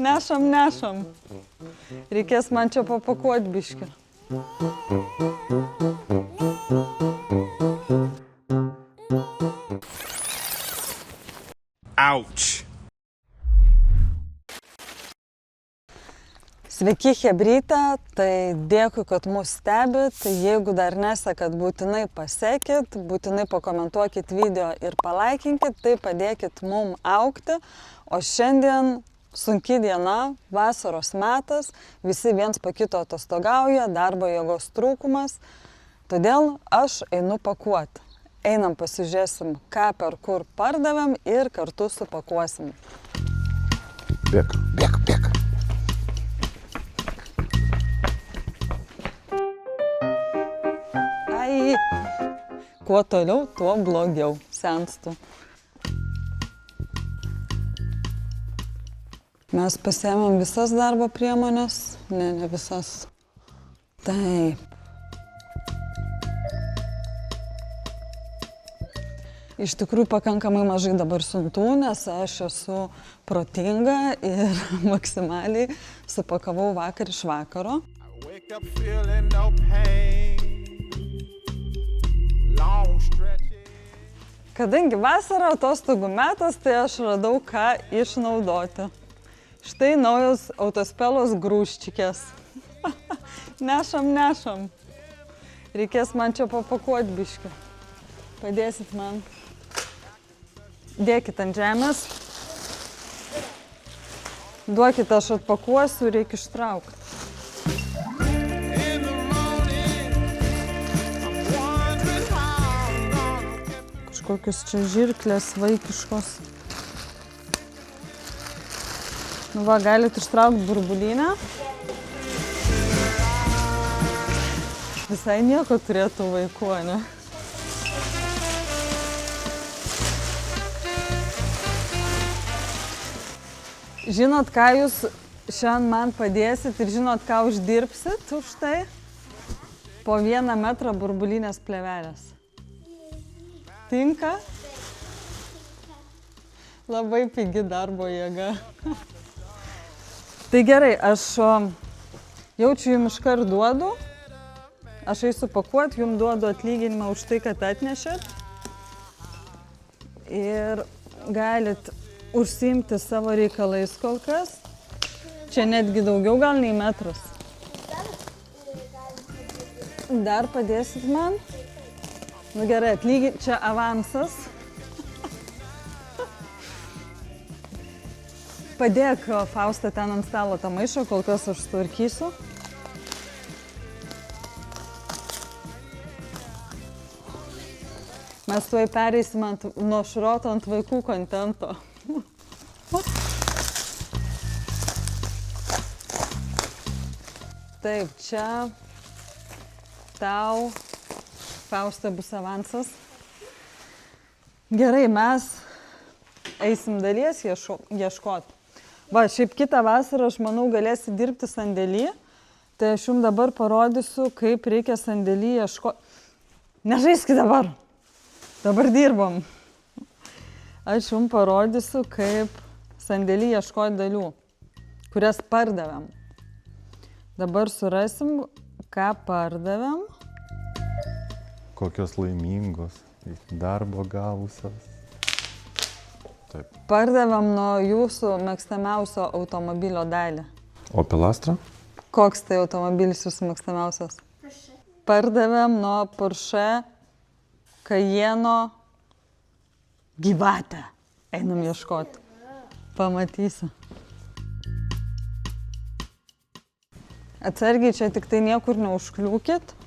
Nešam. Reikės man čia papakuoti biškį. Ouch. Sveiki, chebryte, tai dėkui, kad mus stebit. Jeigu dar nesekat, būtinai pasekit, būtinai pakomentuokit video ir palaikinkit, tai padėkit mum augti. O šiandien sunki diena, vasaros metas, visi viens po kito atostogauja, darbo jėgos trūkumas. Todėl aš einu pakuoti. Einam pasižiūrėsim, ką per kur pardavėm ir kartu supakuosim. Bėk. Ai, kuo toliau, tuo blogiau senstu. Mes pasiėmėm visas darbo priemonės, ne visas. Taip. Iš tikrųjų pakankamai mažai dabar siuntų, nes aš esu protinga ir maksimaliai supakavau vakar iš vakaro. Kadangi vasara atostogų metas, tai aš radau ką išnaudoti. Štai naujos autospelos grūščikės. Nešam. Reikės man čia papakuoti biškį. Padėsit man. Dėkit ant žemės. Duokit, aš atpakuosiu, reikia ištraukti. Kažkokius čia žirklės vaikiškos. Nu va, galit ištraukti burbulinę. Visai nieko turėtų vaikų, ne? Žinot, ką jūs šiandien man padėsit ir žinot, ką uždirbsit už tai? Po 1 metrą burbulinės plėvelės. Tinka? Labai pigi darbo jėga. Tai gerai, aš jaučiu jums iškart duodu. Aš eisiu pakuoti, jums duodu atlyginimą už tai, kad atnešėt. Ir galit užsiimti savo reikalais kol kas. Čia netgi daugiau gal nei metras. Dar padėsit man? Nu gerai, čia avansas. Padėk, Fausta, ten ant stalo tą maišą, kol kas aš sutvarkysiu. Mes tuoj pereisim nuo šroto ant vaikų kontento. Taip, čia tau, Fausta, bus avansas. Gerai, mes eisim dalies ieškoti. Va, šiaip kitą vasarą, aš manau, galėsi dirbti sandėly. Tai aš jums dabar parodysiu, kaip reikia sandėly ieškoti. Nežaiskit dabar. Dabar dirbam. Aš jums parodysiu, kaip sandėly ieškoti dalių, kurias pardavėm. Dabar surasim, ką pardavėm. Kokios laimingos, darbo gavusios. Taip. Pardavėm nuo jūsų mėgstamiausio automobilio dalį. Opel Astra? Koks tai automobilis jūsų mėgstamiausias? Porsche. Pardavėm nuo Porsche Cayenne gyvatę. Einam ieškoti. Pamatysi. Atsargiai, čia tik tai niekur neužkliūkit.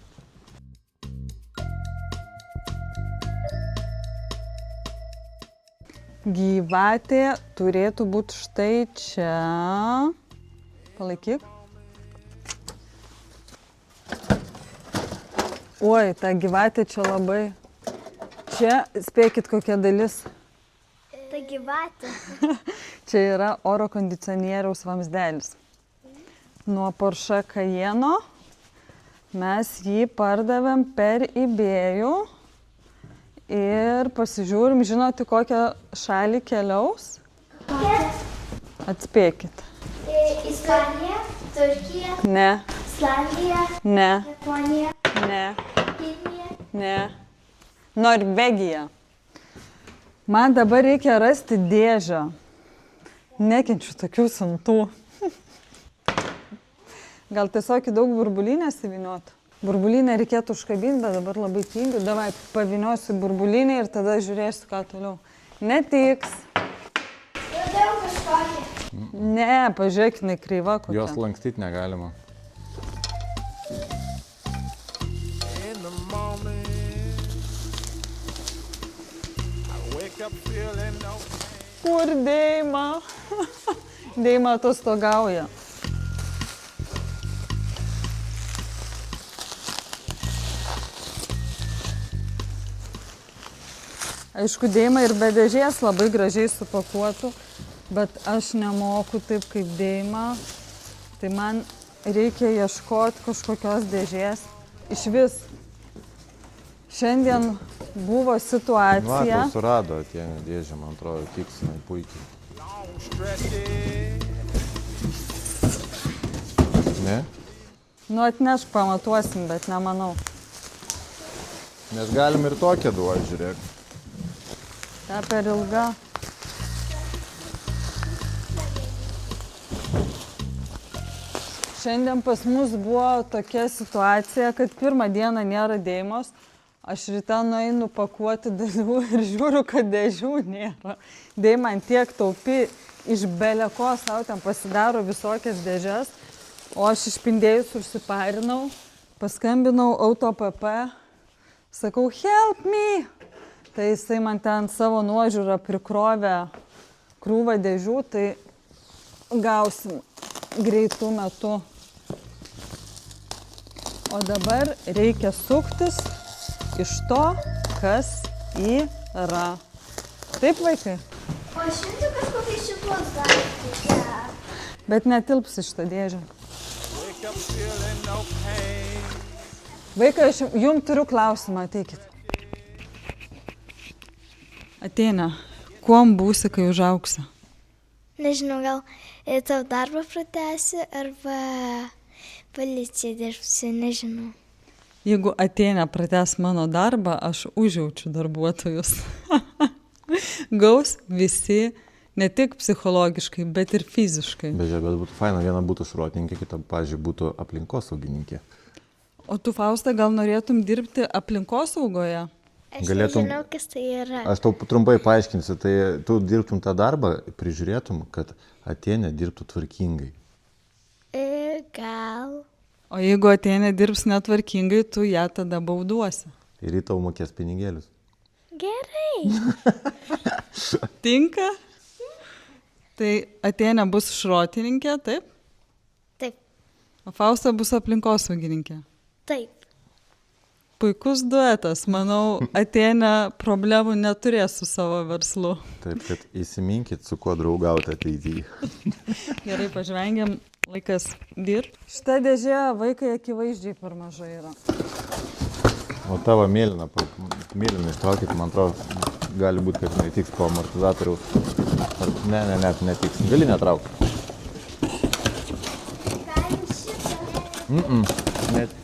Gyvatė turėtų būti štai čia. Palaikyk. Oi, ta gyvatė čia labai. Čia, spėkit, kokia dalis. Ta gyvatė. Čia yra oro kondicionieriaus vamzdelis. Nuo Porsche Cayenne mes jį pardavėm per eBay'ų ir pasižiūrim, žinot, į kokią šalį keliaus. Atspėkit. Ispanija, Turkija, Ne, Islandija, ne, Japonija, ne, Kinija. ne. Norvegija. Man dabar reikia rasti dėžę. Nekenčiu tokių santų. Gal tiesiog į daug burbulinės įviniot? Burbulinę reikėtų užkabinti, bet dabar labai tingiu. Davai, pavyniosiu burbulinę ir tada žiūrėsiu, ką toliau. Netiks. Radau kažkokią. Ne, pažiūrėk, jinai kreiva kokia. Jos lankstyti negalima. In the morning, I wake up feeling no pain. Kur Deima? Deima atostogauja. Aišku, Deima ir be dėžės labai gražiai supakuotų, bet aš nemoku taip kaip Deima. Tai man reikia ieškoti kažkokios dėžės. Iš vis. Šiandien buvo situacija. Vakar surado tie dėžė, man atrodo, tiksinai puikiai. Long stretches, Ne? Nu, atnešk, pamatuosim, bet nemanau. Nes galim ir tokią duoti, žiūrėk. Ta per ilga. Šiandien pas mus buvo tokia situacija, kad pirmą dieną nėra Deimos. Aš ryte nueinu pakuoti dėžių ir žiūriu, kad dėžių nėra. Deima ant tiek taupi, iš beleko savo ten pasidaro visokias dėžes. O aš išpindėjus užsiparinau, paskambinau AutoPP, sakau, help me! Tai jisai man ten savo nuožiūrą prikrovė krūvą dėžių, tai gausim greitų metų. O dabar reikia suktis iš to, kas yra. Taip, vaikai? O šimtų kažkokie šitos daiktai. Bet netilps iš tą dėžę. wake up feeling no pain. Vaikai, aš jums turiu klausimą, ateikit. Ateina, kuom būsi, kai užaugsi? Nežinau, gal tavo darbą pratęsi arba policiją dirbsi, nežinau. Jeigu Ateina pratęs mano darbą, aš užjaučiu darbuotojus. Gaus visi, ne tik psichologiškai, bet ir fiziškai. Bet būtų faina, viena būtų šrotininkė, kita, pavyzdžiui, būtų aplinkosaugininkė. O tu, Fausta, gal norėtum dirbti aplinkosaugoje? Aš Galėtum- nežinau, kas tai yra. Aš tau trumpai paaiškinsiu, tai tu dirbtum tą darbą, prižiūrėtum, kad Atėnė dirbtų tvarkingai. Gal. O jeigu Ateina dirbs netvarkingai, tu ją tada bauduosi. Ir į tau mokės pinigėlius. Gerai. Tinka? Tai Ateina bus šrotininkė, taip? Taip, O Fausta bus aplinkosaugininkė. taip. Puikus duetas, manau, Ateina problemų neturės su savo verslu. Taip, kad įsiminkit, su kuo draugauti ateityje. Gerai, pažvengiam, laikas dirbti. Šitą dėžę vaikai akivaizdžiai per mažai yra. O tavo mėlyną ištraukit, man atrodo, gali būti, kad netiks po amortizatoriaus. Ne, netiks. Gali netraukti. Galim šitą. Net.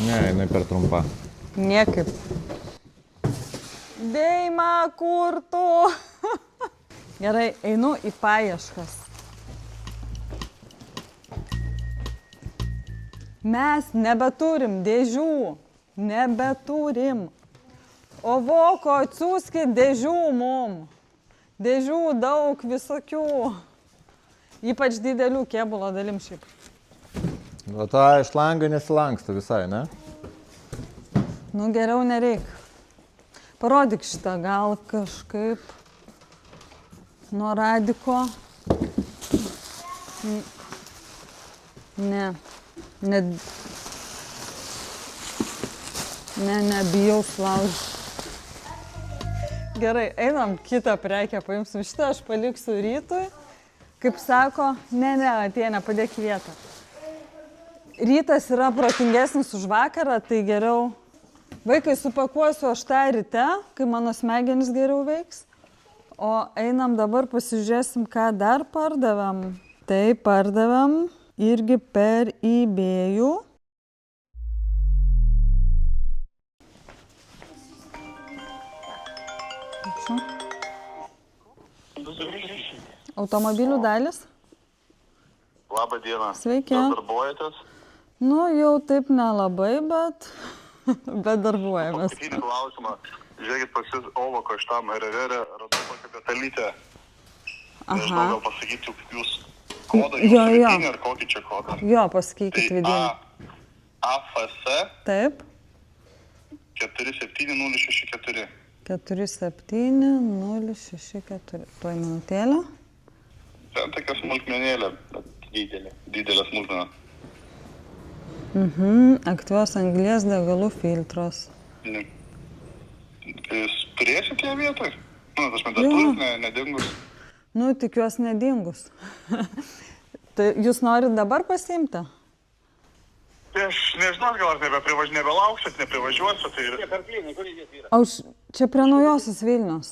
Ne, jinai per trumpa. Niekaip. Deima, kur tu? Gerai, einu į paieškas. Mes nebeturim dėžių. Nebeturim. O voko, atsiųskit dėžių mum. Dėžių daug visokių. Ypač didelių kėbulo dalim šiaip. O ta iš langą nesilanksta visai, ne? Nu, geriau nereik. Parodyk šitą gal kažkaip nuo radiko. Ne. Nebijau sulaužyti. Gerai, einam kitą prekę, paimsim šitą, aš paliksiu rytui. Kaip sako, ne, Atėnė, padėk vietą. rytas yra protingesnis už vakarą, tai geriau. Vaikai, supakuosiu aš tą ryte, kai mano smegenys geriau veiks. O einam dabar pasižiūrėsim, ką dar pardavėm. Tai pardavėm irgi per eBay'ų. Automobilių dalis. Labą dieną. Sveiki. Dar darbuojatės? Nu, jau taip nelabai, bet darbuojamės. Paskutinį klausimą. Žiūrėkit, pas jūs Ovako šitam RRR radau tokią detalytę. Nežinau, gal pasakyti jūs kodą, Jo, jūsų jo. vidinį ar kokį čia kodą. Jo, pasakykit vidinį. AFS Taip. 47064. 47064. Tuoj minutėlę. Ten tokia smulkmenėlė, bet didelė smulkmena. Aktyvios anglies degalų filtras. Jūs turėsite ją vietoj? Nu, tas man dar Jo. turit, nedingus. Nu, tikiuosi nedingus. Tai jūs norit dabar pasiimti? Tai aš nežinau, gal ar nebelauksit, neprivažiuosit. Tai... Aš čia prie naujosios Vilnius.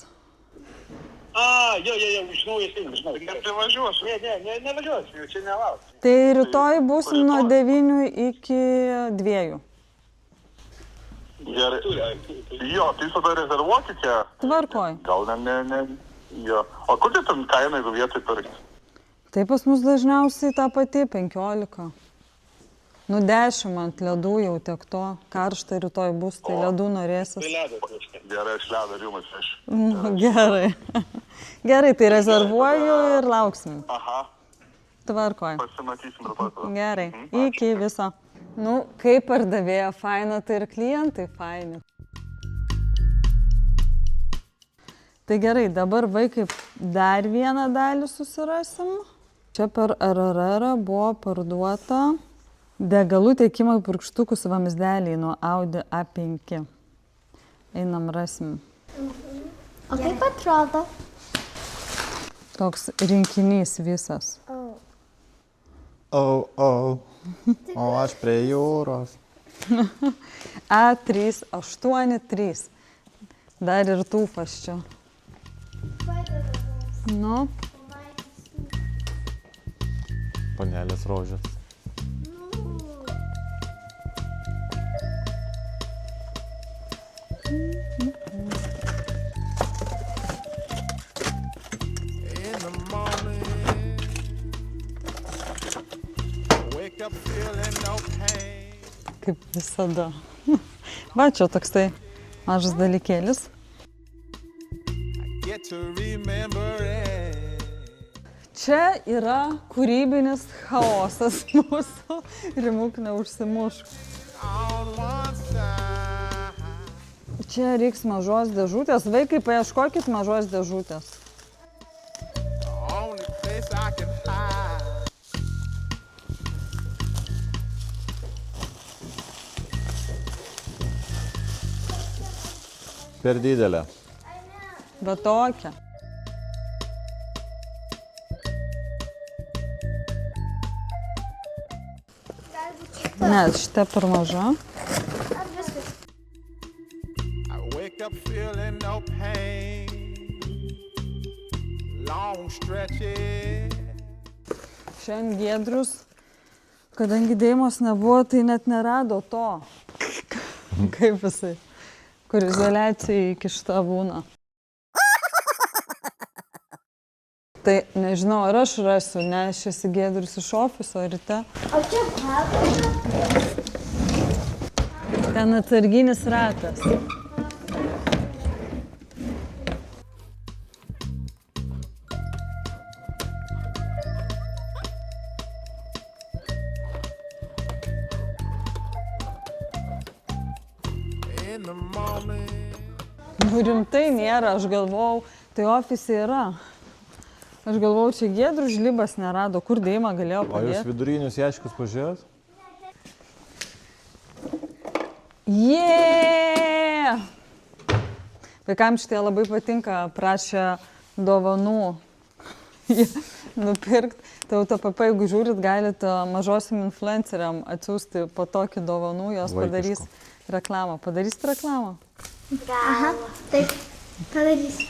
Jo, iš naujas Vilnius, žinau. Neprivažiuosiu. Nevažiuosiu, jau čia nelauksiu. Tai rytoj būsim nuo 9 iki 2. Gerai. Jo, tai tada rezervuokite. Tvarkoj. Gal ne. Jo. O kokia tam kaina, jeigu vietoj pirkti? Tai pas mus dažniausiai ta pati 15. Nu 10 ant ledų jau tiek to. Karšta rytoj bus, tai ledų norėsis. Gerai, aš ledą ir jums aš. Nu, gerai. Gerai, tai rezervuoju ir lauksim. Aha, Tvarkoj. pasimatysim rytoj. Gerai, iki viso. Nu, kaip pardavėja faina, tai ir klientai faini. Tai gerai, dabar vaikai dar vieną dalį susirasim. Čia per RRR buvo parduota degalų tiekimo į purkštukus vamzdeliai nuo Audi A5. Einam rasim. O kaip atrodo? Toks rinkinys visas. O aš prie jūros. A383. Dar ir tūfas čia. Nu, Panelės rožės. In the morning, wake up feeling no pain. kaip visada. Va, čia toksai mažas dalykėlis. Get to remember it. Čia yra kūrybinis chaosas mūsų. Rimuk neužsimušk. On one side, Čia reiks mažos dėžutės. Vaikai, paieškokit mažos dėžutės. only place I can hide. Per didelė. Bet tokia. Ne, šitą per maža. Ar viskas? I wake up feeling no pain. Long stretches. Šiandien Giedrius, kadangi Deimos nebuvo, tai net nerado to. Kaip jisai, kur izoliacijai įkišta būna. Tai nežinau, ar aš rasiu, nešėsi Giedrius iš ofiso ryte. O čia paprasta. Ten atsarginis ratas. In the morning, Nu rimtai nėra, aš galvojau, tai ofise yra. Aš galvojau, čia Giedrius žlibas nerado, kur Deima galėjo O jūs padėti. vidurinius jaškius pažiūrėjot? Jee! Vaikams šitie labai patinka, prašė dovanų nupirkti. Tai AutoPP, jeigu žiūrit, galite mažosiam influenceriam atsiųsti po tokį dovanų, jos padarys reklamą. Padarysit reklamą? Aha, taip, padarysiu.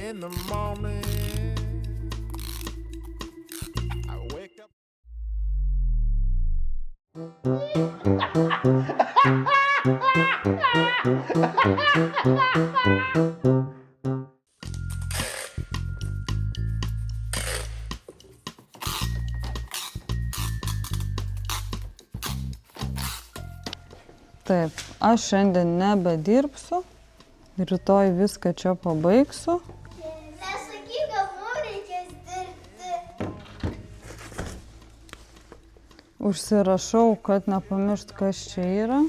In the morning, I wake up. Taip, aš šiandien nebedirbsiu, rytoj viską čia pabaigsiu. Nesakyk, gal mums reikės dirbti. Užsirašau, kad nepamiršt, kas čia yra.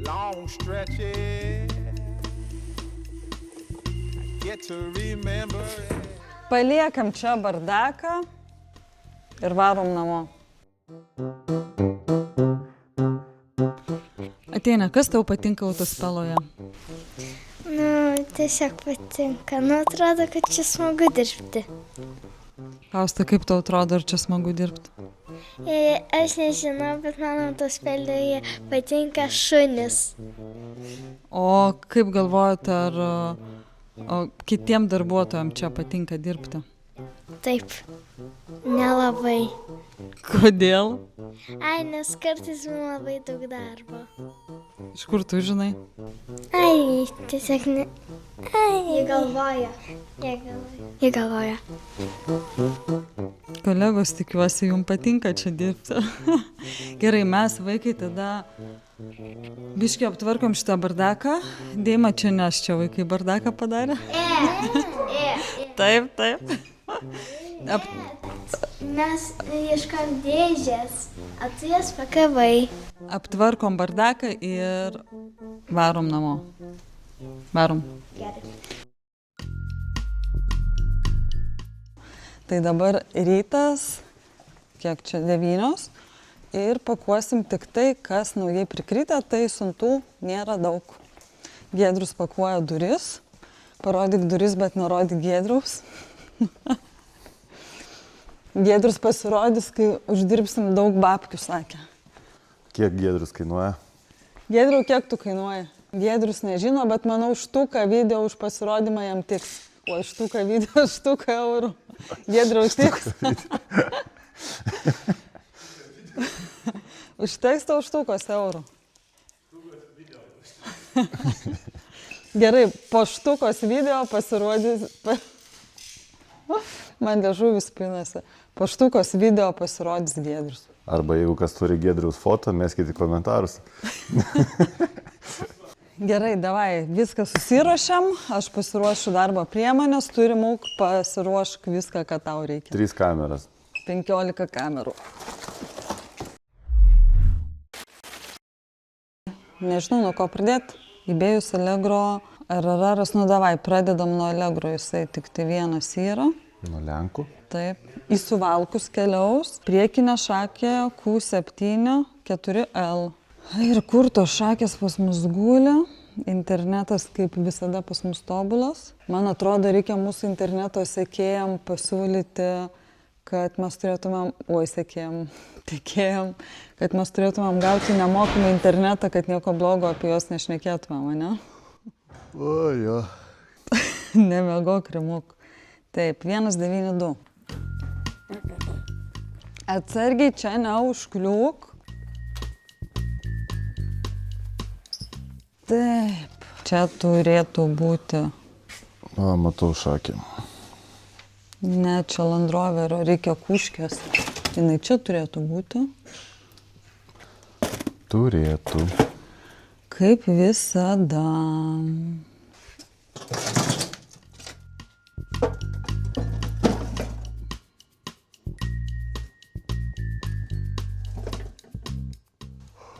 Long stretches, I get to remember it. Paliekam čia bardaką ir varom namo. Ateina, kas tau patinka autospeloje? Tiesiog patinka. Atrodo, kad čia smagu dirbti. Fausta, kaip tau atrodo, ar čia smagu dirbti? Aš nežinau, bet man autospelioje patinka šunis. O kaip galvojate, ar kitiem darbuotojam čia patinka dirbti? Taip, nelabai. Kodėl? Ai, nes kartais man labai daug darbo. Iš kur tu žinai? Ai, tiesiog ne. Ai, jie galvoja. Jie galvoja. Kolegos, tikiuosi, jums patinka čia dirbti. Gerai, mes vaikai tada biškį aptvarkom šitą bardaką. Deima čia, nes čia vaikai bardaką padarė. Taip, taip. Mes ieškam dėžės, o tu jas pakavai. Aptvarkom bardaką ir varom namo. Varom. Gerai. Tai dabar rytas, kiek čia 9, ir pakuosim tik tai, kas naujai prikritę, tai siuntų nėra daug. Giedrius pakuoja duris. Parodyk duris, bet nerodyk Giedriaus. Giedrius pasirodys, kai uždirbsim daug babkių, sakė. Kiek Giedrius kainuoja? Giedriau, kiek tu kainuoja? Giedrius nežino, bet manau, štuką video už pasirodymą jam tiks. O štuką video, štuką eurų. Giedriau, tiks. Užteks tau štukos eurų. Gerai, po štukos video pasirodys... Man liežuvis pinasi. Po štukos video pasirodys Giedrius. Arba jeigu kas turi Giedriaus foto, meskite komentarus. Gerai, davai, viską susiruošiam, aš pasiruošiu darbo priemonės, turi mūk, pasiruošk viską, ką tau reikia. 3 kameras. 15 kamerų. Nežinau, nuo ko pradėti. Įbėjus Allegro RRR'as, nu davai, pradedam nuo Allegro, jisai tik tai vienas yra. Nuo Lenkų. Taip. Į Suvalkus keliaus, priekinė šakė Q7 4L. Ir kur tos šakės pas mus guli, internetas kaip visada pas mus tobulas. Man atrodo, reikia mūsų interneto sekėjam pasiūlyti, kad mes turėtumėm, tikėjom, kad mes turėtumėm gauti nemokamą internetą, kad nieko blogo apie juos nešnekėtumėm, ne? O, jo. Nemegok, Rimuk. Taip, 192. Atsargiai čia neužkliūk. Taip, čia turėtų būti. O, matau šakį. Ne, čia Land Roverio, reikia kuškės. Jinai čia turėtų būti. Turėtų. Kaip visada.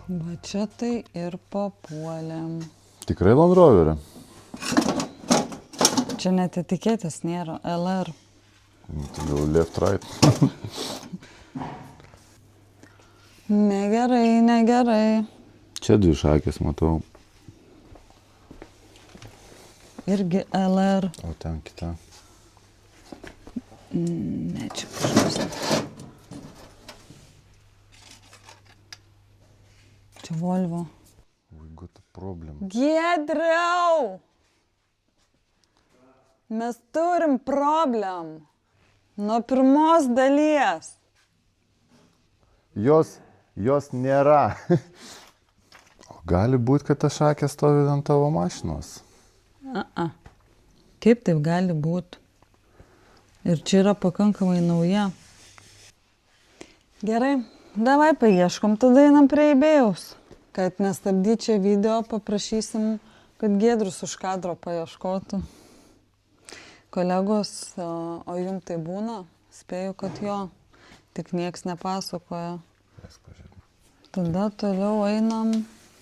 Va čia tai ir papuolėm. Tikrai Land Roverį? Čia net etiketės nėra, LR. Tai gal left right. Negerai, negerai. Čia 2 šakės matau. Irgi LR. O ten kita. Ne, čia kažkas. Čia Volvo. We got a problem. Giedriau! Mes turim problem. Nuo pirmos dalies. Jos nėra. O gali būti, kad ta šakė stovi ant tavo mašinos. Kaip taip gali būti? Ir čia yra pakankamai nauja. Gerai, davai paieškom, tada einam prie eBayaus. Kad nestabdyčiau video, paprašysim, kad Giedrius už kadro paieškotų. Kolegos, o jums tai būna? Spėju, kad jo. Tik nieks nepasakoja. Tada toliau einam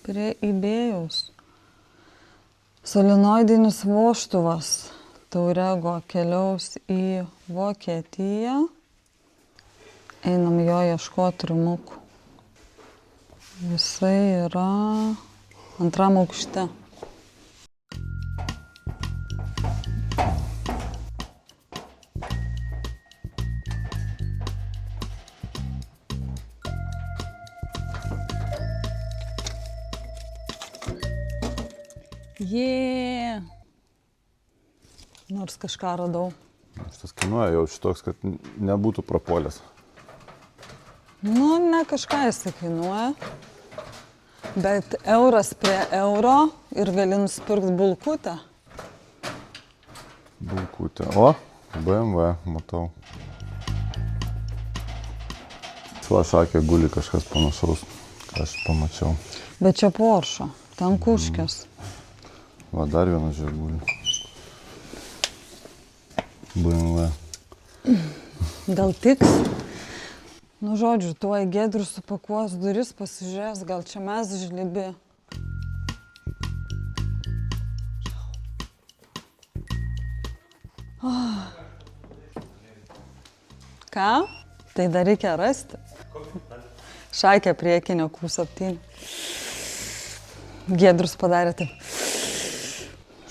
prie eBayaus. Solenoidinis vožtuvas Taurego keliaus į Vokietiją. Einam jo ieškoti rimukų. Jisai yra 2 aukšte. Jee! Nors kažką radau. Šitas kainuoja jau šitoks, kad nebūtų prapuolęs. Nu, ne kažką jisai kainuoja. Bet euras prie euro ir gali nusipirkti bulkutę. Bulkutė. O, BMW, matau. Šuo šakė guli kažkas panašaus, ką aš pamačiau. Bet čia Porsche, ten kuškės. Va, dar vienas žirgulį. BMW. Gal tiks? Nu, žodžiu, tuoj Giedrius supakuos duris, pasižiūrės, gal čia mes žlibi. Ką? Tai dar reikia rasti. Šakę priekinio Q7. Giedrius padarė taip.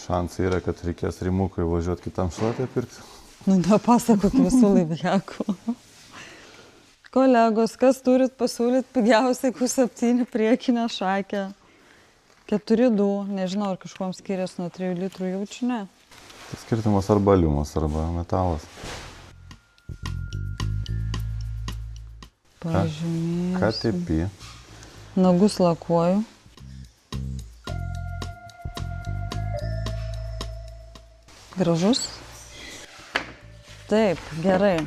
Šansai yra, kad reikės rimukai važiuoti kitam šluotę pirkti. Nu, nepasakok visų laivijakų. Kolegos, kas turit pasiūlyti pigiausiai Q7 priekinę šakę? 4,2, nežinau, ar kažkuom skiriasi nuo 3 litrų jaučiu, ne? Tai skirtumas arba aliumas, arba metalas. Pažymėsiu. KTP. Nagus lakuoju. Gražus? Taip, gerai.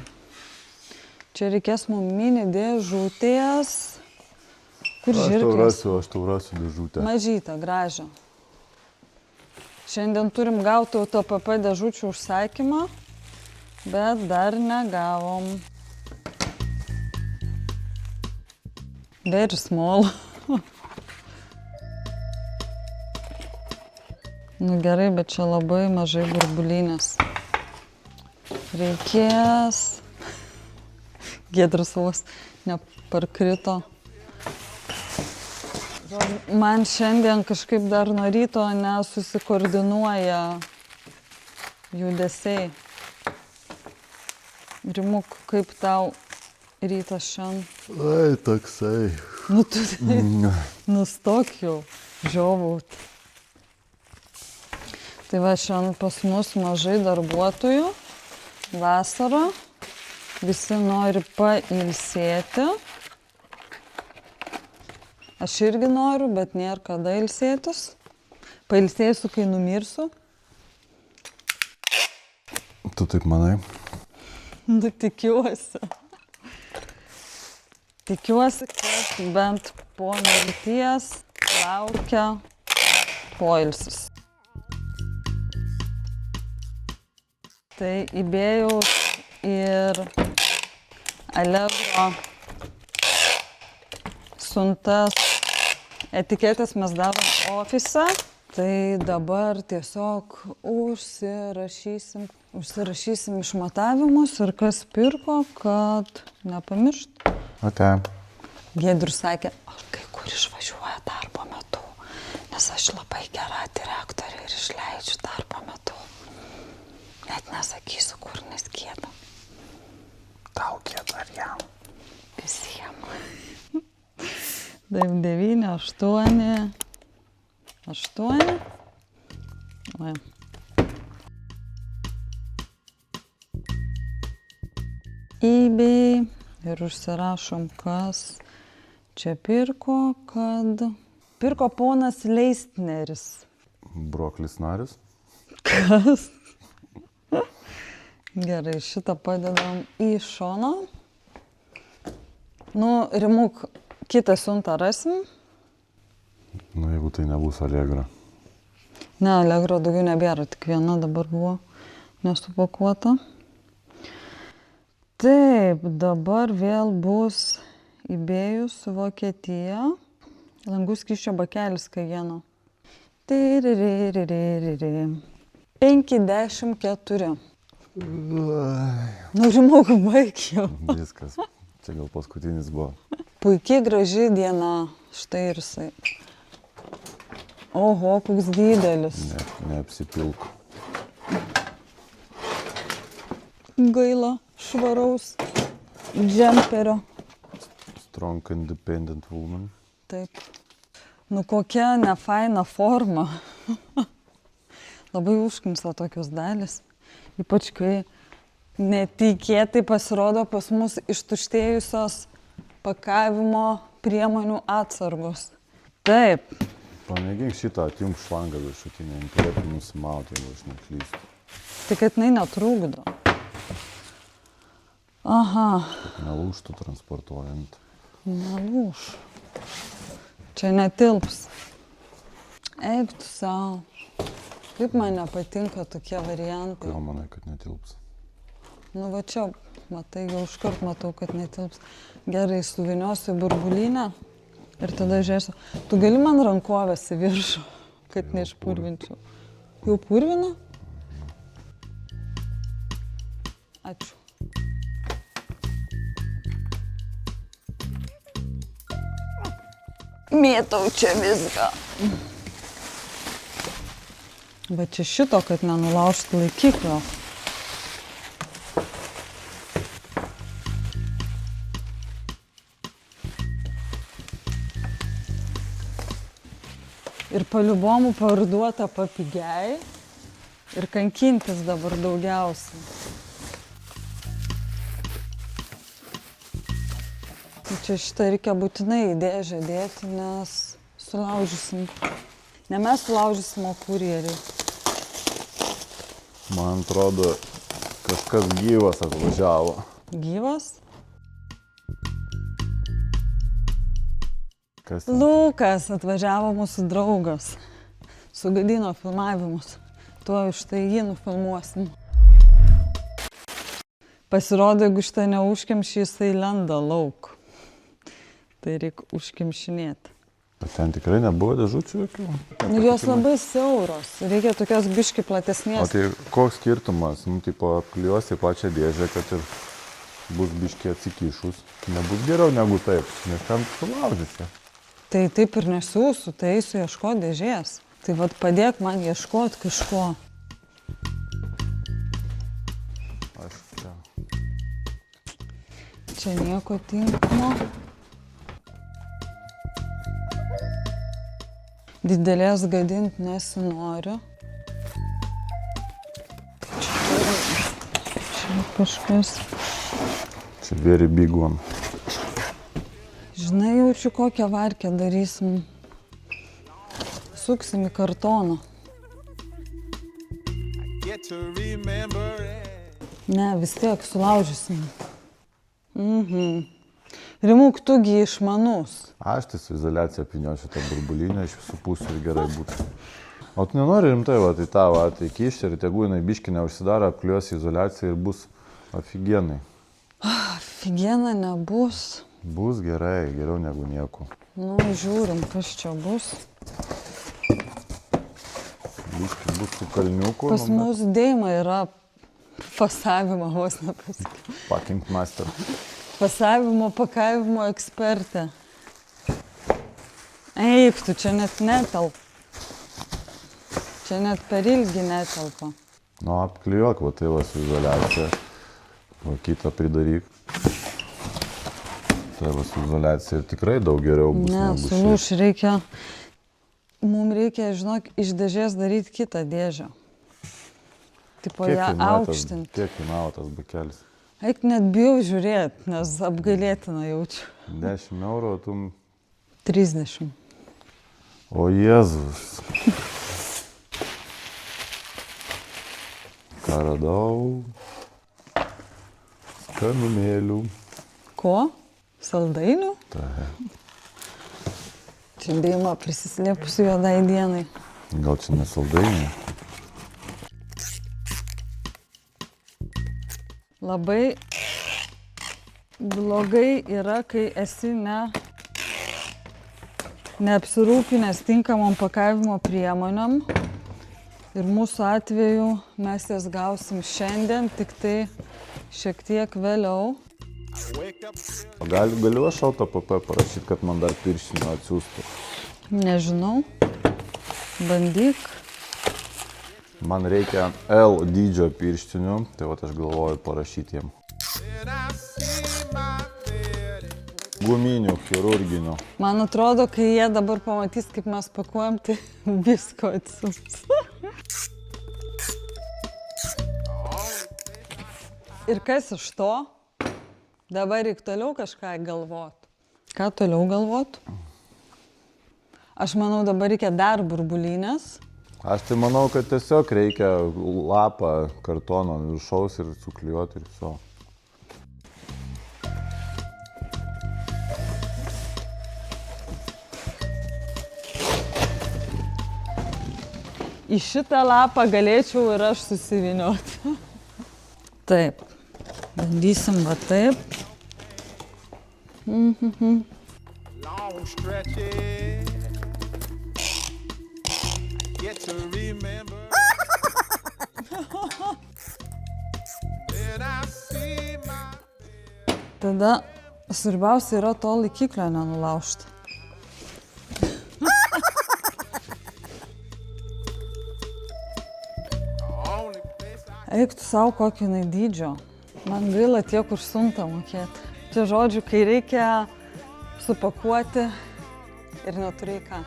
Čia reikės mums mini dėžutės. Kur žirklės? Aš tau rasiu dėžutę. Mažytą, gražią. Šiandien turim gauti UTPP dėžučių užsakymą, bet dar negavom. Very small. Nu gerai, bet čia labai mažai burbulinės. Reikės... Giedrius vos neparkrito. Man šiandien kažkaip dar nuo ryto nesusikoordinuoja judesiai. Rimuk, kaip tau rytas šiandien? Ai, toksai. Nu tu nustok jau žiovaut. Tai va, šiandien pas mus mažai darbuotojų. Vasara. Visi nori pailsėti. Aš irgi noriu, bet nėra kada ilsėtis. Pailsėsiu, kai numirsiu. Tu taip manai? Nu, tikiuosi. Tikiuosi, kad bent po mirties laukia poilsis. Tai eBayaus ir Allegro siuntas etiketės mes darom ofise. Tai dabar tiesiog užsirašysim išmatavimus ir kas pirko, kad nepamiršt. Ate. Giedrius sakė, aš kai kur išvažiuoja darbo metu, nes aš labai gera direktorė ir išleidžiu darbo metu. Net nesakysiu, kur nes gėda. Tau gėda ar jam? Visiems. Taip, 9, 8. Oi. eBay ir užsirašom, kas čia pirko, kad pirko ponas Leistneris. Broklis narius. Kas? Gerai, šitą padedam į šoną. Nu, Rimuk, kitą siuntą rasim. Nu, jeigu tai nebus Allegro. Ne, Allegro daugiau nebėra, tik viena dabar buvo nesupakuota. Taip, dabar vėl bus eBay'us Vokietija. Langų skysčio bakelis Kajeno. 54. Nu, Rimuk, baig jau. Viskas. Čia gal paskutinis buvo. Puikiai graži diena. Štai ir jisai. Oho, koks didelis. Neapsipilk. Gaila švaraus džemperio. Strong independent woman. Taip. Nu kokia nefaina forma. Labai užknisa tokios dalis. Ypač kai netikėtai pasirodo pas mus ištuštėjusios pakavimo priemonių atsargos. Taip. Pamėgink šitą atimk šlangą viršutinę, turėtų nusimauti, jeigu aš neklystu. Tai kad jinai netrukdo. Aha. Nelūžtų transportuojant. Nelūž. Čia netilps. Eik tu savo. Kaip man nepatinka tokie variantai. Kodėl manai, kad netilps? Nu va čia, matai, jau iškart matau, kad netilps. Gerai, suviniosiu burbulinę ir tada žiūrėsiu. Tu gali man rankovės į viršų, kad neišpurvinčiau. Jau purvina? Ačiū. Mėtau čia viską. Bet čia šito, kad nenulaužtų laikiklio. Ir paliubomų parduota papigiai ir kankintis dabar daugiausiai. Čia šitą reikia būtinai į dėžę dėti, nes sulaužysim. Ne mes sulaužysim, o kurjeriai. Man atrodo, kažkas gyvas atvažiavo. Gyvas? Kas ten? Lukas atvažiavo mūsų draugas. Sugadino filmavimus. Tuo už tai jį nufilmuosim. Pasirodo, jeigu šitą neužkemši, jisai lenda lauk. Tai reikia užkemšinėti. Bet ten tikrai nebuvo dėžučių jokių? Nu, jos labai siauros. Reikia tokios biški O platesnės. tai koks skirtumas? Nu, tipo, apkliuosi pačią dėžę, kad ir bus biški atsikišus. Nebus geriau negu taip, nes ten sulaužysi. Tai taip ir nesiūsiu, tai eisiu ieškoti dėžės. Tai vat padėk man ieškoti kažko. Aš čia. Čia nieko tinkamo. Didelės gadinti nesinoriu. Čia kažkas. Čia very big one. Žinai, jaučiu kokią varkę darysim. Suksim į kartoną. Get to remember it. Ne, vis tiek sulaužysim. Rimuk, tugi išmanus. Aš tai su izoliacija apiniosiu tą burbulinę iš visų pusių ir gerai būtų. O tu nenori rimtai, va, tai tą, va, tai kišti ir tegu jinai biški neužsidaro, apkliuosi izoliaciją ir bus afigienai. Afigiena nebus. Bus gerai, geriau negu nieko. Nu, žiūrim, kas čia bus. Biškai bus su kalniuku. Pas mus Deima yra fasavimo, vos nepasakė. Packing master. Fasavimo, pakavimo ekspertė. Eik, tu čia net netelp. Čia net per ilgi netelpa. Nu, apklijuok, va tai va su izoliacija. O kitą pridaryk. Tai va su izoliacija tikrai daug geriau bus. Ne, negu sulūš šiaip. reikia. Mums reikia, žinok, iš dėžės daryti kitą dėžę. Tipo Kiek ją kainuoja tas- aukštinti. Kiek kainavo tas bakelis? Eik net bijau žiūrėti, nes apgailėtina jaučiu. 10 eurų, o tu... 30. O Jėzus. Ką radau? Skanumėlių. Ko? Saldainių? Tai. Čia Deima prisislėpusi juodai dienai. Gal čia nesaldainiai? Labai blogai yra, kai esi neapsirūpinęs tinkamom pakavimo priemonėm. Ir mūsų atveju mes jas gausim šiandien, tik tai šiek tiek vėliau. O galiu aš AutoPP parašyti, kad man dar pirštinio atsiųstų? Nežinau. Bandyk. Man reikia L dydžio pirštinių, tai va aš galvoju parašyti jiem. Guminių, chirurginių. Man atrodo, kai jie dabar pamatys, kaip mes pakuojam, tai visko atsiųs. Ir kas iš to? Dabar reikia toliau kažką galvot. Ką toliau galvot? Aš manau, dabar reikia dar burbulinės. Aš tai manau, kad tiesiog reikia lapą kartono viršaus ir suklijuoti ir viso. Į šitą lapą galėčiau ir aš susivinioti. Taip. Bandysim va taip. Long stretches. Get to remember. Then I see my. Tada svarbiausia yra to laikiklio nenulaužti. Only place I. Eik tu savo kokį jinai dydžio. Man gaila tiek už siuntą mokėti. Čia žodžiu, kai reikia supakuoti ir neturėjai ką.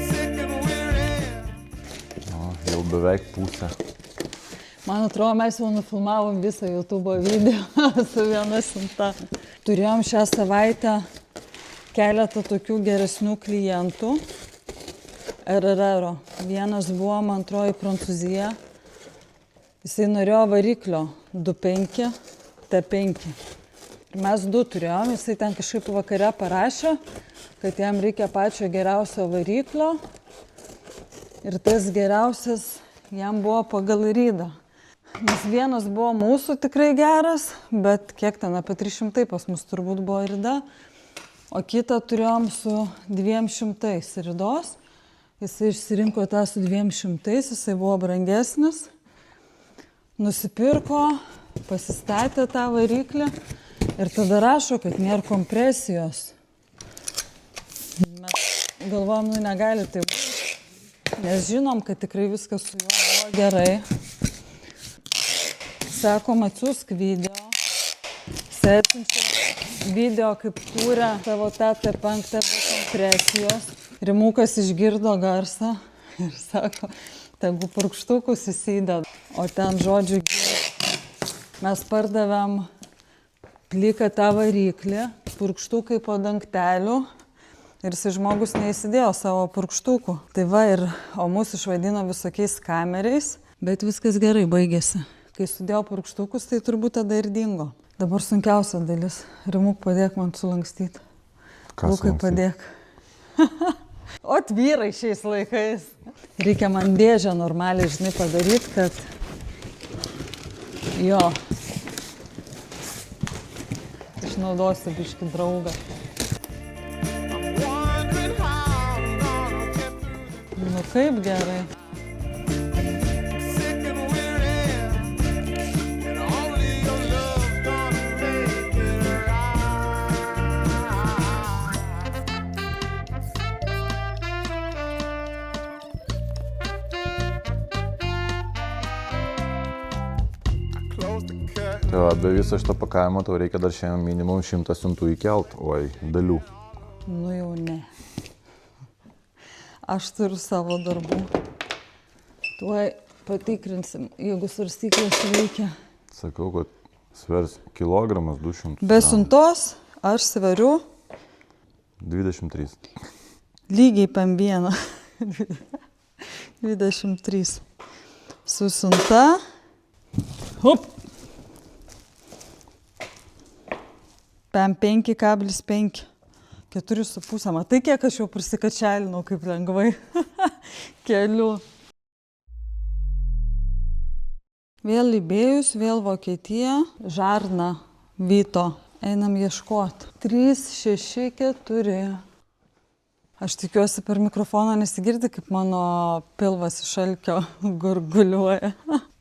Sick and weary. O, jau beveik pusę. Man atrodo, mes jau nufilmavom visą YouTube video su viena siunta. Turėjom šią savaitę keletą tokių geresnių klientų. RRR. Vienas buvo, man atrodo, į Prancūziją. Jisai norėjo variklio 2.5, T5. Ir mes 2 turėjom, jisai ten kažkaip vakare parašė, kad jam reikia pačio geriausio variklio. Ir tas geriausias jam buvo pagal rydą. Nes vienas buvo mūsų tikrai geras, bet kiek ten apie 300 pas mus turbūt buvo ryda. O kitą turėjom su 200 rydos. Jisai išsirinko tą su 200, jisai buvo brangesnis. Nusipirko, pasistatė tą variklį ir tada rašo, kad nėra kompresijos. Mes galvojom, nu negali taip būti, nes žinom, kad tikrai viskas su juo buvo gerai. Sakom, atsiųsk video. Atsiunčia video, kaip kūrė tavo tą T5 be kompresijos. Rimukas išgirdo garsą ir sako, tegu purkštukus įsideda. O ten žodžiu, mes pardavėm pliką tą variklį, purkštukai po dangtelių ir jis žmogus neįsidėjo savo purkštukų. Tai va, o mūsų išvadino visokiais kameriais, bet viskas gerai baigėsi. Kai sudėjau purkštukus, tai turbūt tada ir dingo. Dabar sunkiausia dalis. Rimuk, padėk man sulankstyti. Lukai, padėk. Ot vyrai šiais laikais. Reikia man dėžę normaliai, žinai, padaryti, kad jo. Išnaudosiu biškį draugą. Nu kaip gerai. Sick and weary, and only your love's gonna make it right. I closed the curtain. Tai va, be viso šito pakavimo tau reikia dar šiandien minimum 100 siuntų įkelt, oi, dalių. Nu jau ne. Aš turiu savo darbų. Tuoj patikrinsim, jeigu svarstyklės veikia. Sakau, kad svers kilogramas 200. Be siuntos aš sveriu 23. lygiai PM1. 23. Su siunta. Hop. PM5,5. 4,5. Matai, kiek aš jau prisikačialinau, kaip lengvai keliu. Vėl Libėjus, vėl Vokietija, Žarna, Vyto. Einam ieškoti. 3, 6, 4. Aš tikiuosi per mikrofoną nesigirdi, kaip mano pilvas iš alkio gurguliuoja.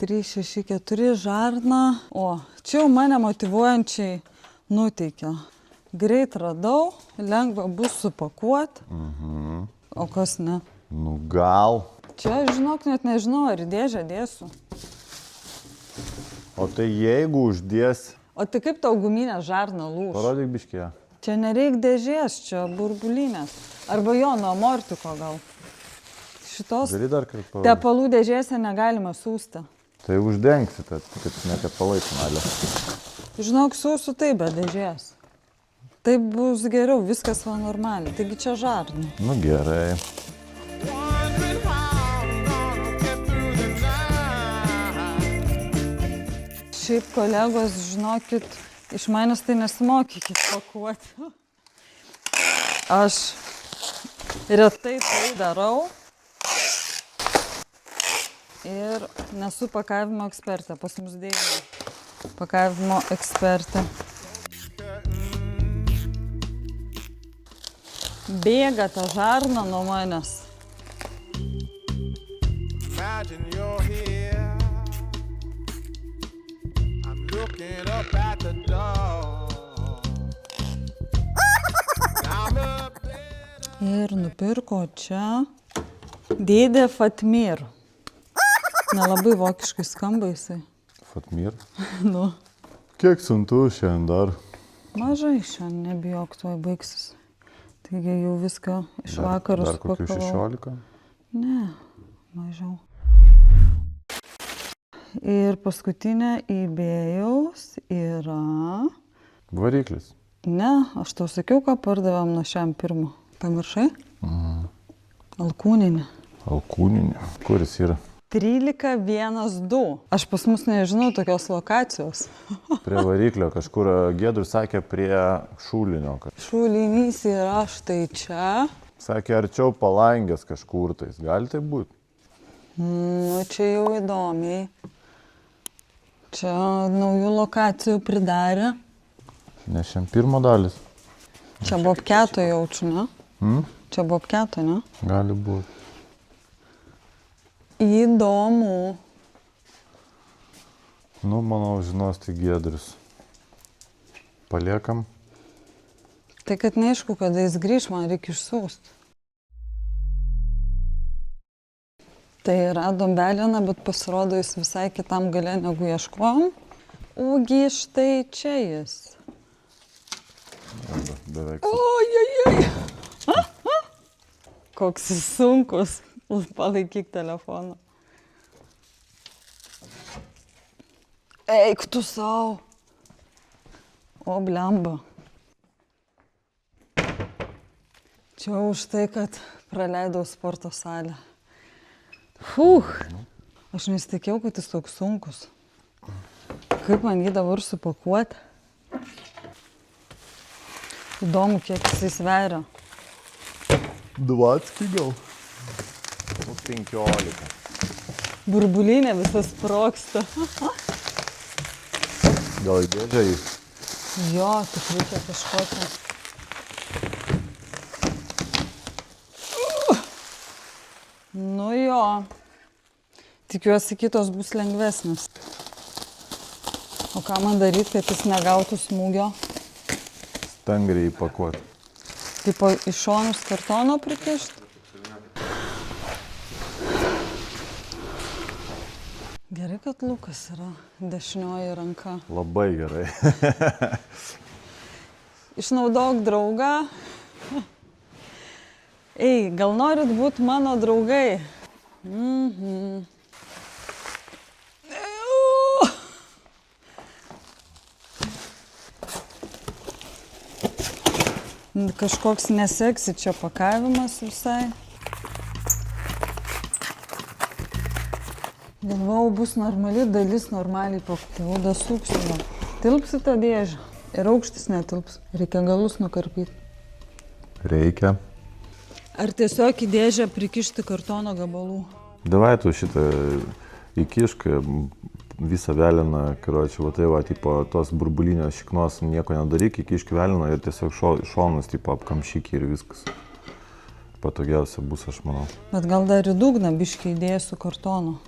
3, 6, 4, Žarna. O, čia jau mane motyvuojančiai nuteikia. Greit radau, lengva bus supakuoti, o kas ne. Nu gal. Čia, žinok, net nežinau, ar į dėžę dėsiu. O tai jeigu uždės... O tai kaip tau guminė Žarna lūš? Parodyk biškėje. Čia nereik dėžės, čia burbulinės. Arba jo, nuo amortiko gal. Šitos Gali dar kartą parodyti. tepalų dėžėse negalima siųsti. Tai uždengsi, kad netepalai finalė. Žinok, siųsiu taip, be dėžės. Taip bus geriau, viskas va normaliai. Taigi čia Žarna. Nu gerai. Wondering how I'm gonna get through the night. Šiaip kolegos, žinokit, iš manęs tai nesimokykit pakuoti. Aš retai tai darau ir nesu pakavimo ekspertė, pas mus Deivė. Pakavimo ekspertė. Bėga ta Žarna nuo manęs. Imagine you're here. I'm looking up at the door. I'm up there. Ir nupirko čia dėdė Fatmir. Nelabai vokiškai skamba jisai. Fatmir. Nu, Kiek siuntų šiandien dar? mažai šiandien, nebijok, tuoj baigsis. Taigi jau viską iš vakarų Dar kokių supakavau. 16? Ne, mažiau. Ir paskutinė eBay'aus yra... Variklis. Ne, aš tau sakiau, ką pardavėm nuo šiam pirmo. Pamiršai? Alkūninė. Alkūninė. Kuris yra? 1312. Aš pas mus nežinau tokios lokacijos. Prie variklio kažkur Giedrius sakė prie šulinio. Šulinys yra štai čia. Sakė arčiau palangės kažkur tais. Gali tai būti? Nu, čia jau įdomiai. Čia naujų lokacijų pridarė. Ne šiam pirmo dalis. Čia Bobketo jaučiu, ne? Čia Bobketo, ne? Gali būti. Įdomu. Nu, manau, žinos tai Giedrius. Paliekam. Tai kad neaišku, kada jis grįž, man reikia išsiųsti. Tai radom Beliną, bet pasirodo jis visai kitam gale negu ieškojom. Ogi štai čia jis. Beveik. Ojojoj. Koks jis sunkus. Palaikyk telefoną. Eik tu savo. O, blemba. Čia už tai, kad praleidau sporto salę. Aš nesitikėjau, kad jis toks sunkus. Kaip man jį dabar supakuoti? Įdomu, kiek jisai sveria. 20 gal. 15. Burbulinė visas sprogsta. Gal į dėžę jį? Jo, tik reikia kažkokio. Nu jo. Tikiuosi kitos bus lengvesnis. O ką man daryti, kad jis negautų smūgio? Stangriai įpakuoti. Tipo iš šonus kartono prikišti? Gerai, kad Lukas yra dešinioji ranka. Labai gerai. Išnaudok draugą. Ei, gal norit būti mano draugai? Kažkoks neseksi čia pakavimas visai. Galvau, bus normali dalis, normaliai pakutėjau, dasuksiu. Tilps į tą dėžę. Ir aukštis netilps. Reikia galus nukarpyti. Reikia. Ar tiesiog į dėžę prikišti kartono gabalų? Davai tu šitą įkišk visą veliną, karočią, va tai va, tipo, tos burbulinės šiknos nieko nedaryk, įkišk veliną ir tiesiog šonus, tipo, apkamšyk ir viskas. Patogiausia bus, aš manau. Bet gal dar į dugną biškį įdėsiu kartono.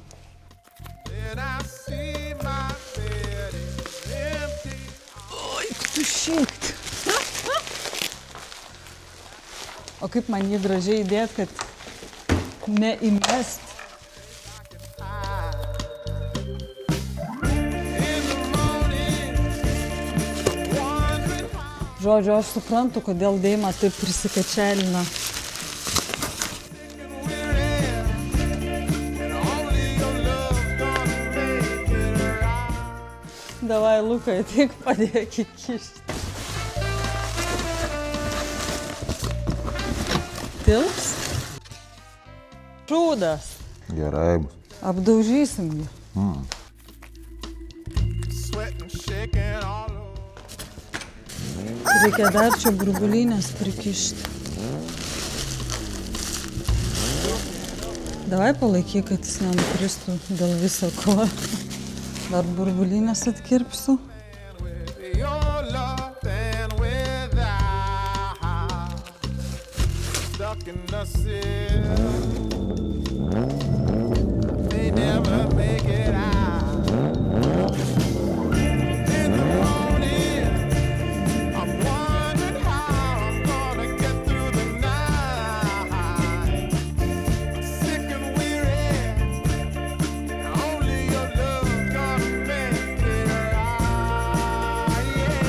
Then I see my bed is empty. Oi, tu šikt. O kaip man jį gražiai įdėt, kad neįmest? Žodžiu, aš suprantu, kodėl Deima taip prisikačelina. Davai, Lukai, tik padėk įkišti. Tilps? Šūdas. Gerai bus. Apdaužysim jį. Sweating, shaking all over. Reikia dar čia burbulinės prikišti. Davai palaikyk, kad jis nenukristų dėl viso ko. Dar burbulinės atkirpsiu. With your love and without. Stuck in the city. They never make it out. In the morning, I'm wondering how I'm gonna get through the night. I'm sick and weary. Only your love gonna make it right.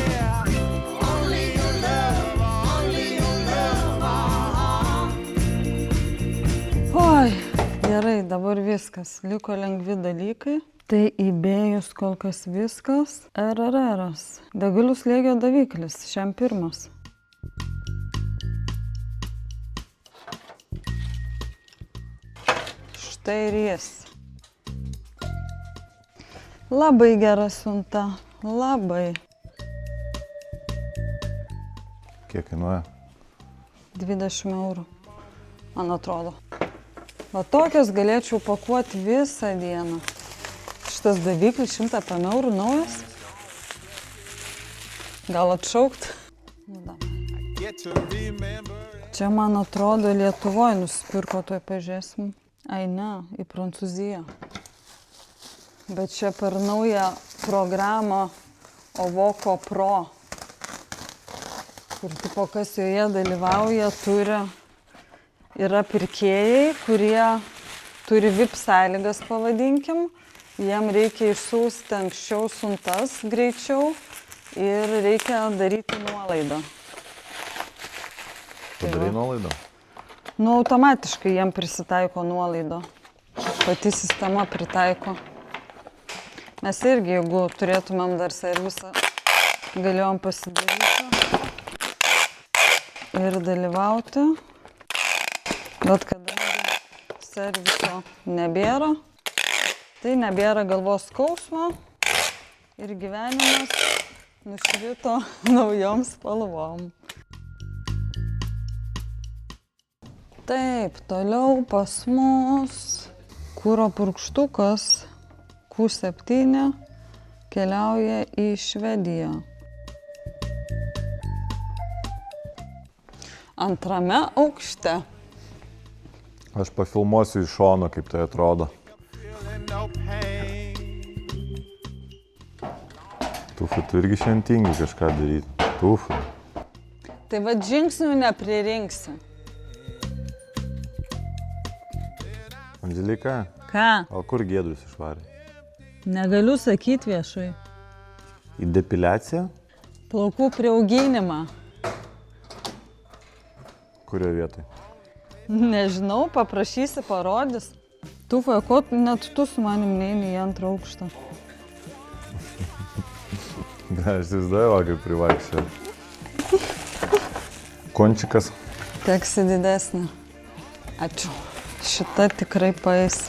Yeah. Only your love, only your love. Oi, gerai, dabar viskas. Liko lengvi dalykai. Tai įbėjus kol kas viskas. RRR'as. Degalų slėgio daviklis. Šiam pirmas. Štai ir jis. Labai gera siunta. Labai. Kiek kainuoja? 20 eurų. Man atrodo. Va tokias galėčiau pakuoti visą dieną. Šitas daviklis 100 eurų naujas. Gal atšaukt? Nu, da. Get to remember. Čia, man atrodo, Lietuvoje nusipirko, tuoj pažiūrėsim. Ai ne, į Prancūziją. Bet čia per naują programą Ovoko Pro, kur tipo kas joje dalyvauja, yra pirkėjai, kurie turi VIP sąlygas, pavadinkim. Jiem reikia išsiųsti anksčiau siuntas greičiau ir reikia daryti nuolaidą. Padarai nuolaidą? Nu, automatiškai jiem prisitaiko nuolaidą. Pati sistema pritaiko. Mes irgi, jeigu turėtumėm dar servisą, galėjom pasidaryti ir dalyvauti. Bet kadangi serviso nebėra, tai nebėra galvos skausmo ir gyvenimas nušvito naujom spalvom. Taip, toliau pas mus kuro purkštukas Q7 keliauja į Švediją. Antrame aukšte. Aš pafilmuosiu iš šono, kaip tai atrodo. Feeling no pain. Tufai, tu irgi šiandien tingi kažką daryti. Tufai. Tai va žingsnių nepririnksi. Andželika, Ką? o kur Giedrius išvarė? Negaliu sakyti viešai. Į depiliaciją? Plaukų priauginimą. Kurio vietoj? Nežinau, paprašysi, parodys. Tufai, ko net tu su manim neini į antrą aukštą? Ne, aš įsivaizduoju, kaip privaikščia. Končikas. Teksi didesnė. Ačiū. Šita tikrai paeis.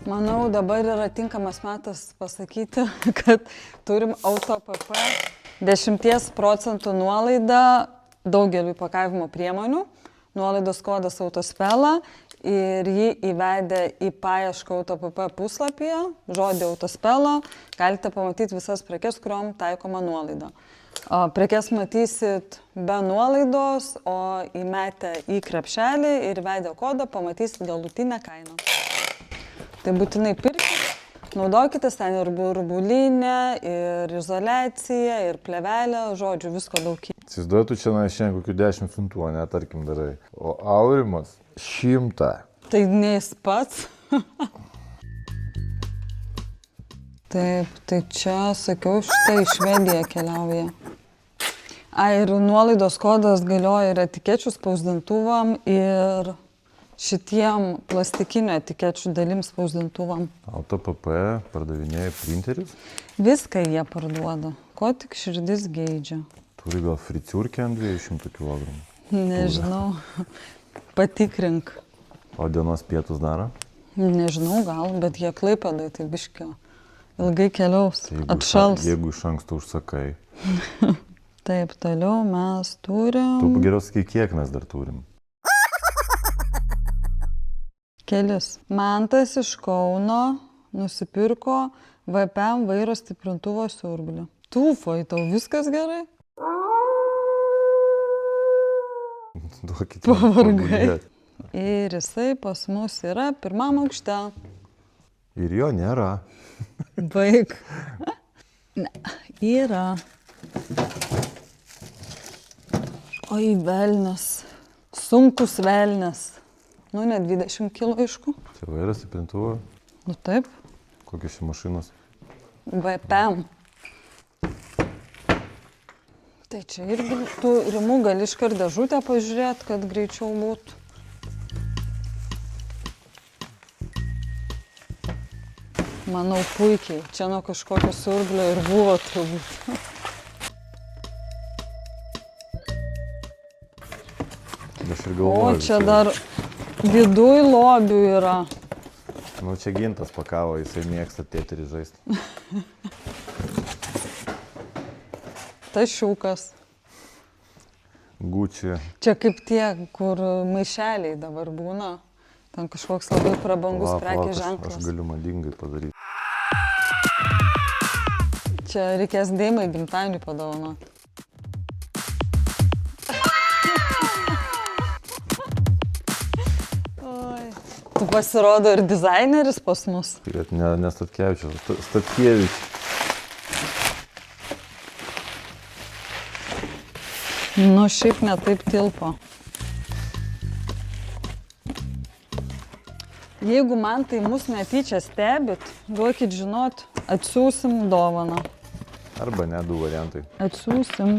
Manau, dabar yra tinkamas metas pasakyti, kad turim AutoPP 10% nuolaidą daugeliu įpakavimo priemonių. Nuolaidos kodas Autospela ir jį įvedę į paiešką AutoPP puslapyje, žodį Autospela, galite pamatyti visas prekes, kuriuom taikoma nuolaida. Prekes matysit be nuolaidos, o įmetę į krepšelį ir įvedę kodą pamatysit galutinę kainą. Tai būtinai pirkit, naudokitės ten ir burbulinę, ir izoliaciją, ir plevelę, žodžiu, visko daug. Įsivaizduoju, tu čia šiandien kokių 10 fintų, ne, tarkim, darai. O Aurimas 100. Tai ne jis pats. Taip, tai čia, sakiau, štai į Švediją keliauja. Ir nuolaidos kodas galioja ir etikečių spausdintuvam, ir šitiem plastikinių etikečių dalim spausdintuvam. AutoPP pardavinėja printerius. Viską jie parduoda, ko tik širdis geidžia. Turi gal friciurkę ant 200 kg. Nežinau, patikrink. O dienos pietus daro? Nežinau gal, bet jie Klaipėdai, tai biškio. Ilgai keliaus, atšals. Jeigu iš anksto užsakai. Taip, toliau mes turim... Tu geriau sakai, kiek mes dar turim. Kelis. Mantas iš Kauno nusipirko VPM vairo stiprintuvo siurblį. Tufai, tau viskas gerai? Duokit. Pavargai. Ir jisai pas mus yra pirmam aukšte. Ir jo nėra. Baig. Ne, yra. Oi, velnias. Sunkus velnias. Nu, ne 20 kg, aišku. Čia vairas stiprintuvo. Nu, taip. Kokios čia mašinos? VPM. Tai čia irgi tu rimų gali iškart dėžutę pažiūrėti, kad greičiau būtų. Manau, puikiai. Čia nuo kažkokio siurblio ir buvo turbūt. Aš ir O, galvoju. čia dar viduj lobių yra. Nu, čia Gintas pakavo, jisai mėgsta tėterį žaisti. Tašiukas. Gucci. Čia kaip tie, kur maišeliai dabar būna. Ten kažkoks labai prabangus prekės ženklas. Aš galiu madingai padaryti. Čia reikės Deimai gimtadienį padovanoti. Oi. Tu pasirodo ir dizaineris pas mus. Bet ne Statkevičius, Statkievičius. Nu, šiaip ne taip tilpo. Jeigu man tai mus netyčia stebit, duokit žinot, atsiūsim dovaną. Arba ne, du variantai. Atsiūsim.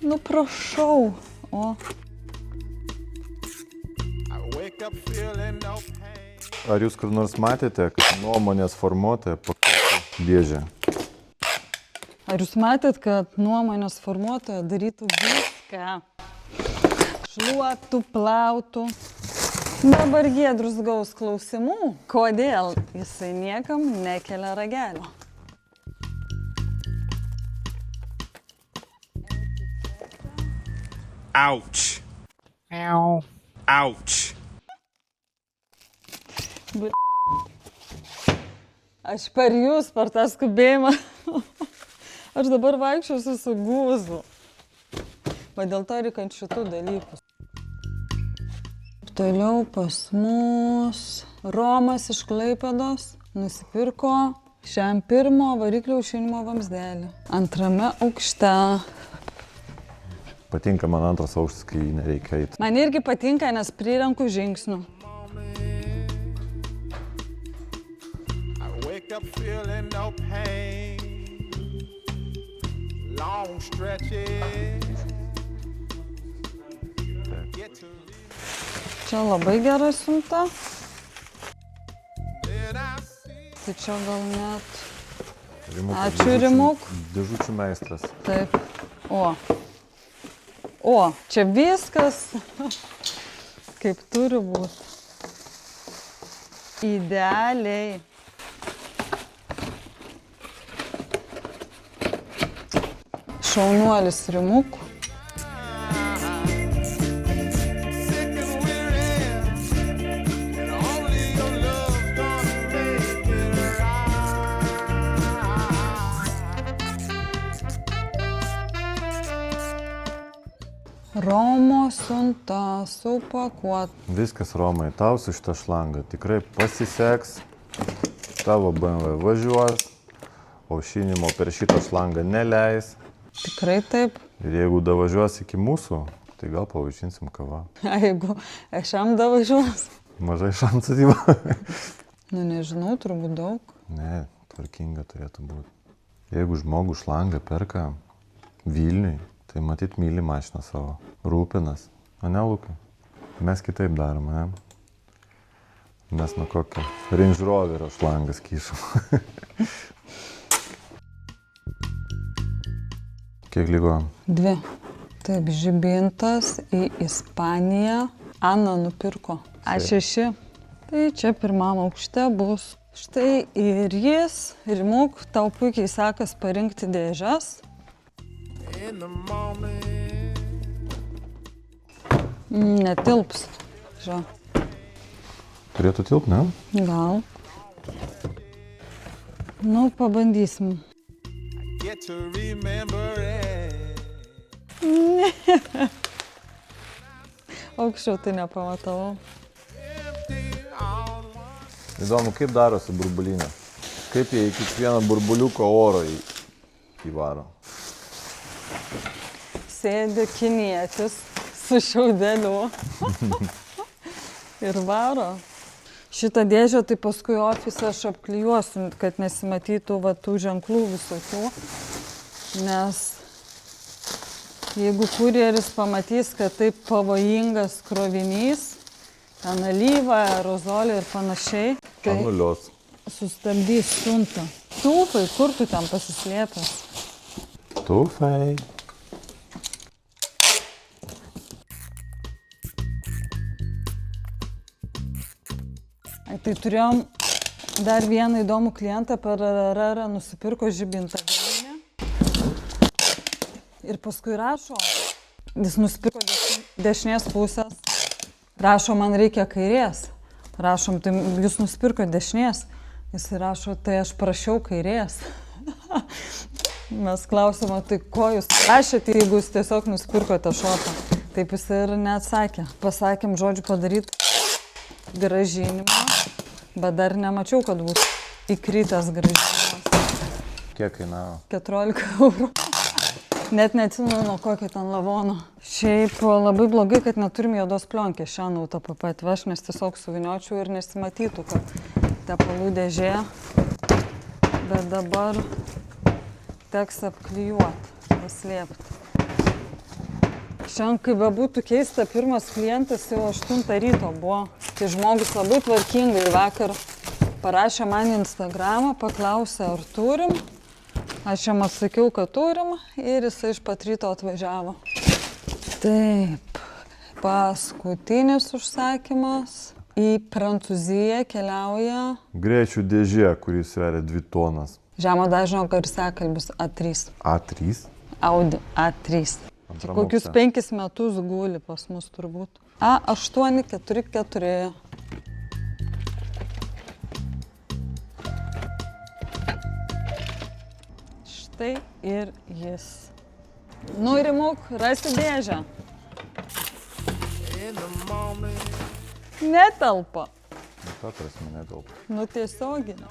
Nu, prašau. O, I wake up feeling no pain. Ar jūs kur nors matėte, kad nuomonės formuotoja pakuotų dėžę? ar jūs matėt, kad nuomonės formuotoja darytų viską? Šluotų, plautų. Dabar Giedrius gaus klausimų, kodėl jisai niekam nekelia ragelio. Ouch. Ow. Ouch. Aš per jūs, per tą skubėjimą Aš dabar vaikščiosiu su gūzu. Va dėl to reikia ant šitų dalykų. Toliau pas mus Romas iš Klaipėdos nusipirko šiam pirmo variklio aušinimo vamzdelį. Antrame aukšte. Patinka man antras aukštas, kai nereikia eiti. Man irgi patinka, nes prirenku žingsnių. I wake up feeling no pain. Long stretches. Get to Čia labai gera siunta. then I see. Tai čia gal net... Rimukas, Ačiū, Rimuk. Dėžučių meistras. Taip. O, čia viskas kaip turi būti. Idealiai. Šaunuolis Rimuk. Sick and weary. And only your love's gonna make it right. Romo siunta supakuot. Viskas, Romai, tau su šitą šlangą tikrai pasiseks. Tavo BMW važiuos. Aušinimo per šitą šlangą neleis. Tikrai taip. Ir jeigu davažiuos iki mūsų, tai gal pavaišinsim kava. Jeigu šiam davažiuos. Mažai šansų dyva. Nu nežinau, turbūt daug. Ne, tvarkinga turėtų būti. Jeigu žmogus šlangą perka Vilniui, tai matyt myli mašiną savo. Rūpinas. O ne, Lukai? Mes kitaip darom, ne? Mes nuo kokio Range Roverio šlangas kyšom. Kiek liko? 2. Taip, žibintas į Ispaniją. Ana nupirko. A6. Tai čia pirmam aukšte bus. Štai ir jis, Rimuk, tau puikiai sekas parinkti dėžes. In the morning. Netilps. Ža. Turėtų tilpt, ne? Gal. Nu, pabandysim. Get to remember it. Aukščiau tai nepamatavau. Empty on one. Įdomu, kaip darosi burbulinė. Kaip jie į kiekvieną burbuliuko oro įvaro. Sėdi kinietis su šiaudeliu ir varo. Šitą dėžę tai paskui ofise aš apklijuosiu, kad nesimatytų va tų ženklų visokių. Nes jeigu kurjeris pamatys, kad taip pavojingas krovinys, ten alyva, aerozolė ir panašiai, tai Anulios. sustabdys siuntą. Tūpai, kur tu ten pasislėpęs? Tufai. Tai turėjom dar vieną įdomų klientą per RRR, nusipirko žibintą galinę. Ir paskui rašo, jis nusipirko dešinės pusės. Rašo, man reikia kairės. Rašom, tai jūs nusipirko dešinės. Jis rašo, tai aš prašiau kairės. Mes klausimo, tai ko jūs prašėte, jeigu jūs tiesiog nusipirkote šopą. Taip jis ir neatsakė. Pasakėm, žodžiu, padaryti grąžinimą, bet dar nemačiau, kad būtų įkritęs grąžinimas. Kiek kainavo? 14 eurų. Net neatsimenu, nuo kokio ten lavono. Šiaip labai blogai, kad neturim juodos plionkės šiandien UTPP atveš, nes tiesiog suviniočiau ir nesimatytų, kad tepalų dėžė. Bet dabar teks apklijuoti, paslėpti. Šiandien, kai bebūtų keista, pirmas klientas jau 8 ryto buvo. Tai žmogus labai tvarkingai vakar parašė man į Instagramą, paklausė, ar turim. Aš jam atsakiau, kad turim ir jisai iš pat ryto atvažiavo. Taip, paskutinis užsakymas. Į Prancūziją keliauja Greičių dėžė, kuris sveria 2 tonas. žemo dažnio garsiakalbis A3. A3. Audi A3. Antram Kokius aukšte. 5 metus guli pas mus turbūt. A844. štai ir jis. Nurimuk, rasi dėžę. In the morning, Netelpa. Ką prasme netelpa? Nu tiesioginė.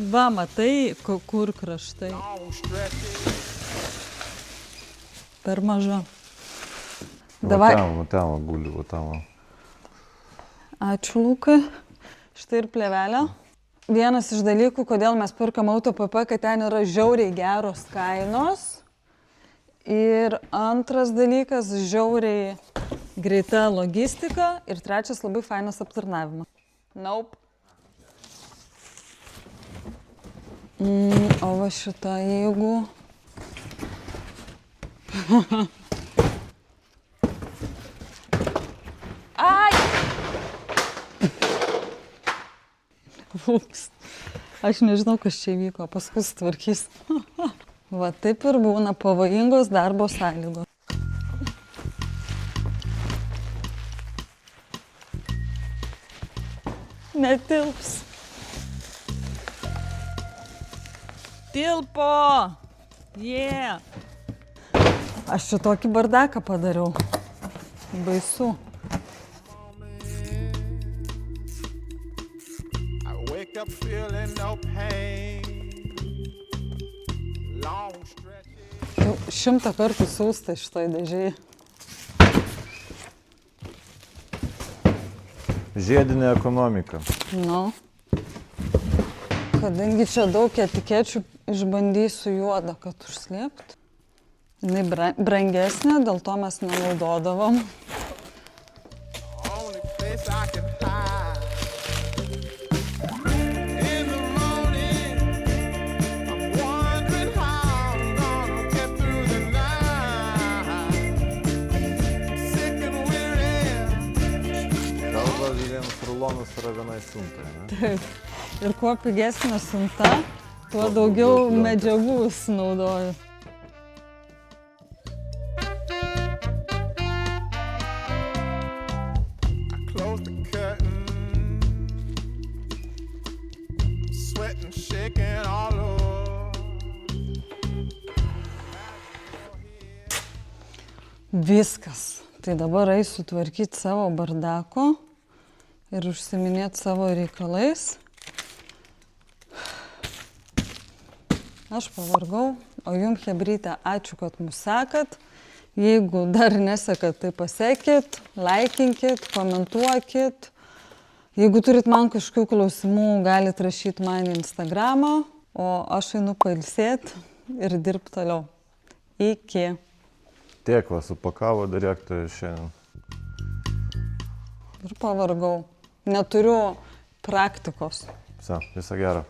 Va, matai, kur kraštai. long stretches. Per maža. Va Davai. ten va guli, va ten va. Ačiū, Lukai. Štai ir plėvelė. Vienas iš dalykų, kodėl mes perkam AutoPP, kad ten yra žiauriai geros kainos. Ir antras dalykas, žiauriai greita logistika. Ir trečias, labai fainas aptarnavimas. Naup. O va šitą, jeigu... Ai! Ups. Aš nežinau, kas čia vyko, paskui sutvarkys. Va taip ir būna pavojingos darbo sąlygos. Netilps. Tilpo! Yeah! Aš čia tokį bardaką padariau. Baisu. I wake up feeling no pain. Long stretches. Jau 100 kartų siūsta šitoj dėžėje. Žiedinė ekonomika. Nu. Kadangi čia daug etikečių, išbandysiu juodą, kad užslėpt. Jinai brangesnė, dėl to mes nenaudodavom. Only place I can hide. In the morning, I'm wondering how I'm gonna get through the night. Sick and weary. Kalba, vienas rulonas yra viena siunta, ne? Taip. Ir kuo pigesnė siunta, tuo daugiau medžiagų sunaudoju. Close the curtain, sweating, shaking all over. Viskas. Tai dabar eisiu tvarkyti savo bardako ir užsiminėti savo reikalais. Aš pavargau, o jum, chebryte, ačiū, kad mus sekat. Jeigu dar nesekat, tai pasekit, laikinkit, komentuokit. Jeigu turit man kažkokių klausimų, galite rašyti man į Instagramą, o aš einu pailsėti ir dirbti toliau. Iki. Tiek va, supakavo direktorė šiandien. Ir pavargau. Neturiu praktikos. Viso gero.